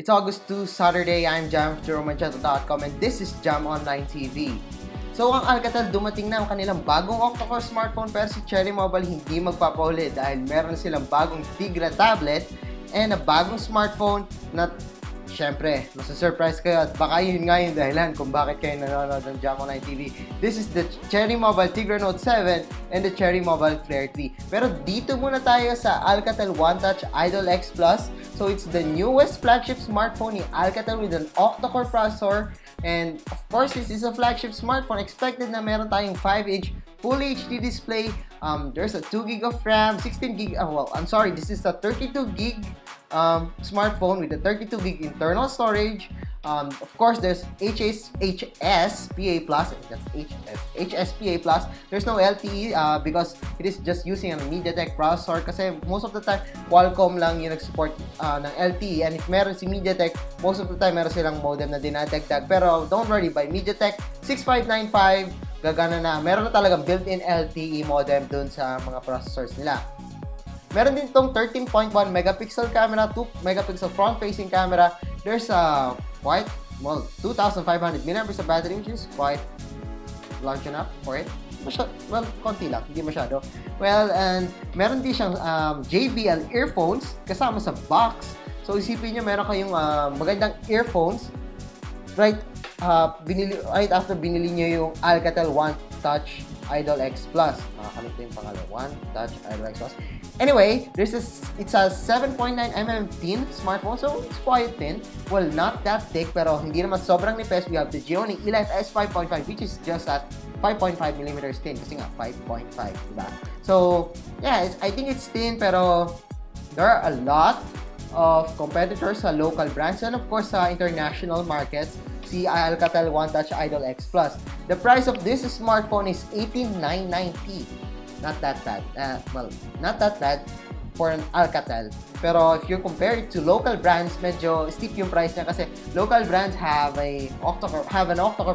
It's August 2, Saturday. I'm Jam of JeromeManchado.com and this is Jam Online TV. So ang Alcatel dumating na ang kanilang bagong octa-core smartphone pero si Cherry Mobile hindi magpapahuli dahil meron silang bagong Tigra tablet and a bagong smartphone na syempre, masa-surprise kayo at baka yun nga yung dahilan kung bakit kayo nanonood ng Jam Online TV. This is the Cherry Mobile Tigra Note 7 and the Cherry Mobile Flare 3. Pero dito muna tayo sa Alcatel One Touch Idol X Plus. So it's the newest flagship smartphone ni Alcatel with an octa-core processor. And of course, this is a flagship smartphone. Expected na meron tayong 5-inch Full HD display. There's a 2GB of RAM, 16GB. This is a 32GB smartphone with a 32GB internal storage. Of course, there's HSPA Plus. That's HSPA Plus. There's no LTE because it is just using a MediaTek processor. Kasi most of the time, Qualcomm lang yung nag-support ng LTE. And if meron si MediaTek, most of the time meron silang modem na dinadagdag. Pero don't worry, by MediaTek 6595, gagana na. Meron na talagang built-in LTE modem dun sa mga processors nila. Meron din itong 13.1 megapixel camera, 2 megapixel front-facing camera. There's a 2,500 mAh of battery, which is quite large enough for it. Konti lang, hindi masyado. And meron din siyang JBL earphones kasama sa box. So isipin nyo, meron kayong magandang earphones right after binili nyo yung Alcatel One Touch Idol X Plus. Nakakalimutan yung pangalan. One Touch Idol X Plus. Anyway, it's a 7.9mm thin smartphone, so it's quite thin. Well, not that thick, pero hindi naman sobrang nipis. We have the Gionee Elite S5.5, which is just at 5.5mm thin. Kasi nga, 5.5, diba? So, yeah, I think it's thin, pero there are a lot of competitors sa local brands and of course sa international markets. Si Alcatel One Touch Idol X Plus. The price of this smartphone is 18,990. Not that bad. Not that bad for an Alcatel. Pero if you compare it to local brands, medyo steep yung price niya kasi local brands have an octa-core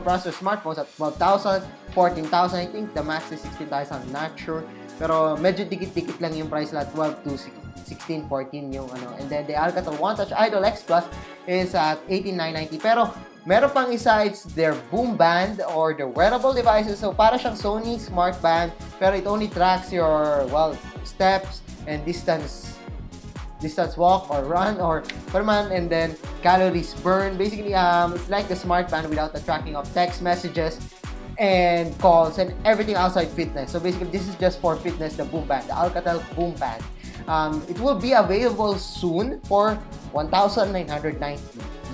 processor smartphones at 12,000, 14,000. I think the max is 16,000. I'm not sure. Pero medyo dikit-dikit lang yung price nila, 12 to 16, 14 yung ano. And then the Alcatel One Touch Idol X Plus is at 18,990. Pero meron pang isa, it's their Boom Band or the wearable devices. So para siyang Sony Smart Band, pero it only tracks your steps and distance walk or run or perman, and then calories burned. Basically, it's like the Smart Band without the tracking of text messages and calls and everything outside fitness. So basically, this is just for fitness, the Boom Band, the Alcatel Boom Band. It will be available soon for 1,990.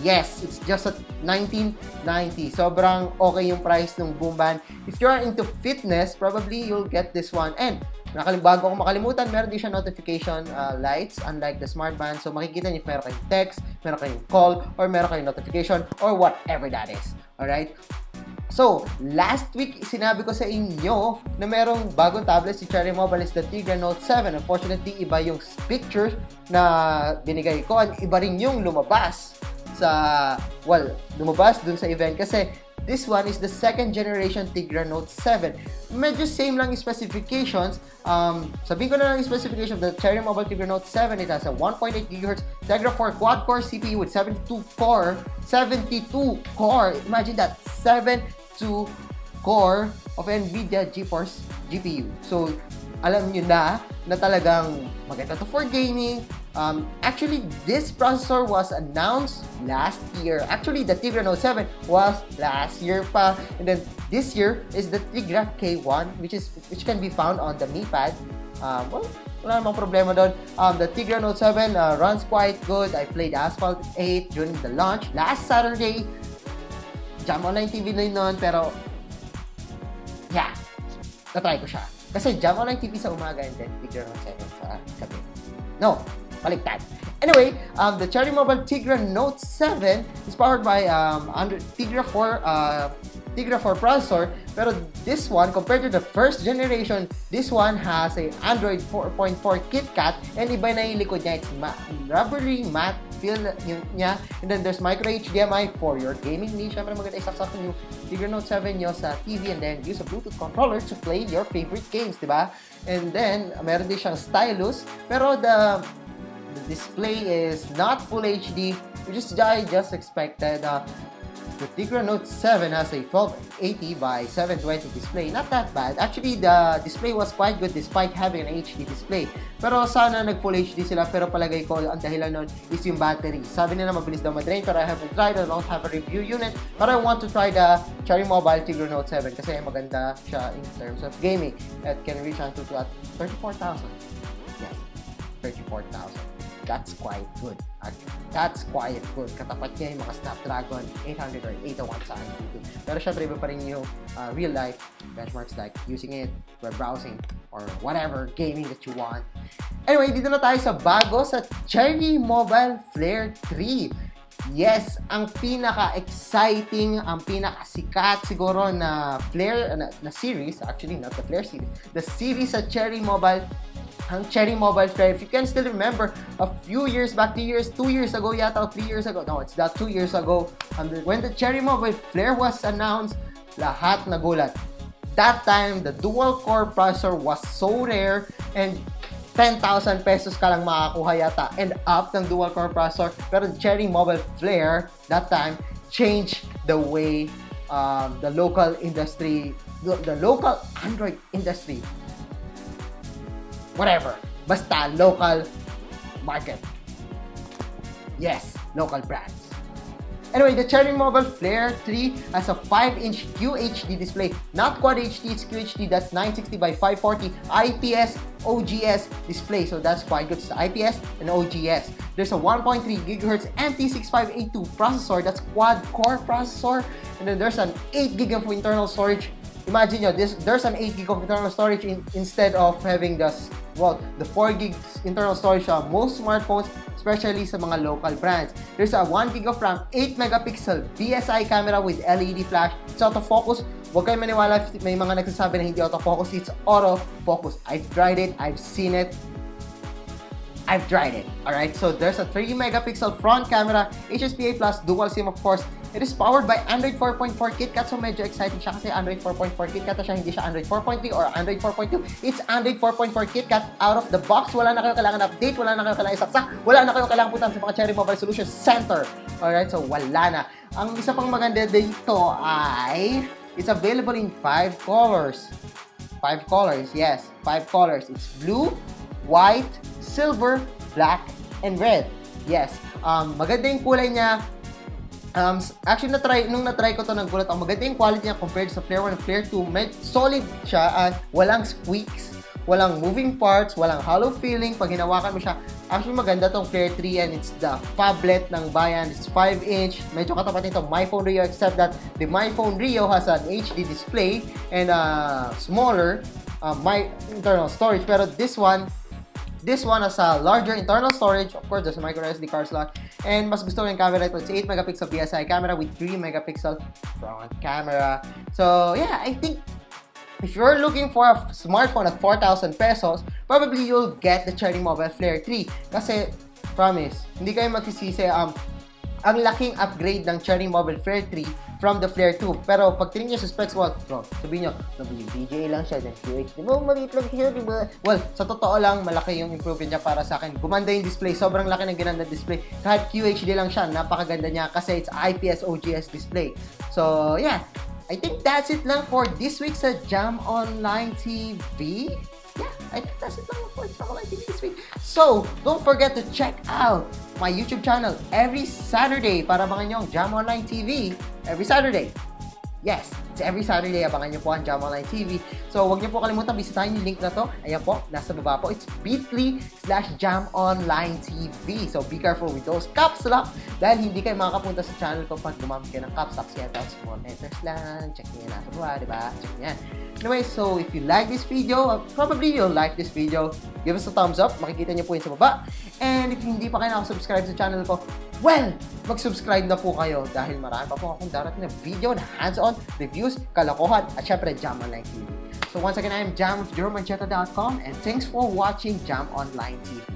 Yes, it's just at 1990. Sobrang okay yung price ng Boom Band. If you're into fitness, probably you'll get this one. And bago ko makalimutan, meron din siya notification lights unlike the Smart Band. So makikita niyo if meron kayong text, meron kayong call, or meron kayong notification, or whatever that is. Alright? So, last week, sinabi ko sa inyo na merong bagong tablet si Cherry Mobile is the Tigra Note 7. Unfortunately, iba yung pictures na binigay ko and iba rin yung lumabas dun sa event kasi this one is the second generation Tigra Note 7. Medyo same lang yung specifications. Sabihin ko na lang yung specification of the Cherry Mobile Tigra Note 7. It has a 1.8 GHz Tegra 4 quad-core CPU with 72 core. Imagine that, 72 core of NVIDIA GeForce GPU. So, alam nyo na talagang maganda to for gaming. Actually, this processor was announced last year. Actually, the Tigra Note 7 was last year pa. And then this year is the Tigra K1, which can be found on the Mi Pad. Wala namang problema doon. The Tigra Note 7 runs quite good. I played Asphalt 8 during the launch last Saturday. Jam Online TV na yun noon, pero yeah, natry ko siya. Kasi Jam Online TV sa umaga and then Tigra Note 7 sa gabi. No, baliktad. Anyway, the Cherry Mobile Tigra Note 7 is powered by Tigra 4 processor. Pero this one, compared to the first generation, this one has a Android 4.4 KitKat and iba na yung likod niya. It's rubbery matte feel niya. And then there's micro HDMI for your gaming needs. Siyempre maganda isaksak yung Tigra Note 7 nyo sa TV and then use a Bluetooth controller to play your favorite games, diba? And then, meron din siyang stylus. Pero the display is not full HD. which is I just expected. The Tigro Note 7 has a 1280 by 720 display. Not that bad. Actually, the display was quite good despite having an HD display. Pero sana nag Full HD sila, pero palagay ko ang dahilan nun is yung battery. Sabi nila mabilis daw madrain, pero I haven't tried. I don't have a review unit. But I want to try the Cherry Mobile Tigro Note 7 kasi maganda siya in terms of gaming. It can reach unto 34,000. Yes, 34,000. That's quite good. That's quite good. Katapat niya yung mga Snapdragon 800 or 801 sa akin. Pero syempre, iba pa rin yung real life benchmarks like using it, web browsing, or whatever gaming that you want. Anyway, dito na tayo sa bago sa Cherry Mobile Flare 3. Yes, ang pinaka-exciting, ang pinaka-sikat siguro na Flare, na series, actually not the Flare series, the series sa Cherry Mobile, ang Cherry Mobile Flare. If you can still remember, a few years back, 2 years ago yata, or 3 years ago, no, it's that 2 years ago, when the Cherry Mobile Flare was announced, lahat nagulat. That time, the dual-core processor was so rare, and 10,000 pesos ka lang makakuha yata and up ng dual-core processor. Pero the Cherry Mobile Flare, that time, changed the way the local industry, the local Android industry, whatever, basta local market. Yes, local brands. Anyway, the Cherry Mobile Flare 3 has a 5-inch QHD display. Not Quad HD, it's QHD. That's 960 by 540 IPS OGS display. So that's quite good. It's IPS and OGS. There's a 1.3 GHz MT6582 processor. That's quad-core processor. And then there's an 8 GB of internal storage. Imagine nyo, there's an 8 GB of internal storage instead of having the 4 GB internal storage sa most smartphones, especially sa mga local brands. There's a 1 GB of RAM, 8 megapixel BSI camera with LED flash. It's autofocus. Huwag kayo maniwala, may mga nagsasabi na hindi autofocus. It's autofocus. I've tried it. I've seen it. I've tried it. Alright, so there's a 3 megapixel front camera, HSPA Plus, dual SIM of course. It is powered by Android 4.4 KitKat, so medyo exciting siya kasi Android 4.4 KitKat na siya, hindi siya Android 4.3 or Android 4.2. It's Android 4.4 KitKat out of the box. Wala na kayong kailangan update, wala na kayong kailangan isaksak, wala na kayong kailangan putan sa mga Cherry Mobile Solutions Center. Alright, so wala na. Ang isa pang maganda dito ay it's available in 5 colors. 5 colors, yes, 5 colors. It's blue, white, silver, black, and red. Yes, maganda yung kulay niya. Actually, nung na-try ko to, nagulat ako. Maganda yung quality niya compared sa Flare 1 and Flare 2. Solid siya, walang squeaks, walang moving parts, walang hollow feeling. Pag hinawakan mo siya, actually maganda tong Flare 3 and it's the phablet ng bayan. It's 5-inch. Medyo katapat nito MyPhone Rio, except that the MyPhone Rio has an HD display and smaller my internal storage. Pero this one has a larger internal storage. Of course, there's a micro SD card slot. And mas gusto ko yung camera ito. It's 8 megapixel BSI camera with 3 megapixel front camera. So, yeah, I think if you're looking for a smartphone at 4,000 pesos, probably you'll get the Cherry Mobile Flare 3. Kasi, promise, hindi kayo magsisisi. Ang laking upgrade ng Cherry Mobile Flare 3 from the Flare 2. Pero pag tingin nyo sa specs, sabihin nyo, WBGA lang siya, then QHD. Maliit lang siya, diba? Well, sa totoo lang, malaki yung improvement niya para sa akin. Gumanda yung display, sobrang laki ng ginanda display. Kahit QHD lang siya, napakaganda niya kasi it's IPS OGS display. So, yeah. I think that's it lang for this week sa Jam Online TV. Yeah, I think that's it lang for Jam Online TV this week. So, don't forget to check out my YouTube channel every Saturday para abangan nyo ang Jam Online TV every Saturday. Yes, it's every Saturday. Abangan nyo po ang Jam Online TV. So, huwag nyo po kalimutan, bisitahin yung link na to. Ayan po, nasa baba po. It's bit.ly/Jam Online TV. So, be careful with those caps lock dahil hindi kayo makakapunta sa channel ko pag gumamit kayo ng caps lock. Kaya tapos small letters lang. Check nyo yan nasa baba, diba? Check nyo yan. Anyway, so if you like this video, probably you'll like this video. Give us a thumbs up. Makikita nyo po yun sa baba. And if hindi pa kayo nakasubscribe sa channel ko, well, mag-subscribe na po kayo dahil marami pa po akong darating na video na hands-on, reviews, kalokohan, at syempre Jam Online TV. So once again, I am Jam of JeromeMancheta.com and thanks for watching Jam Online TV.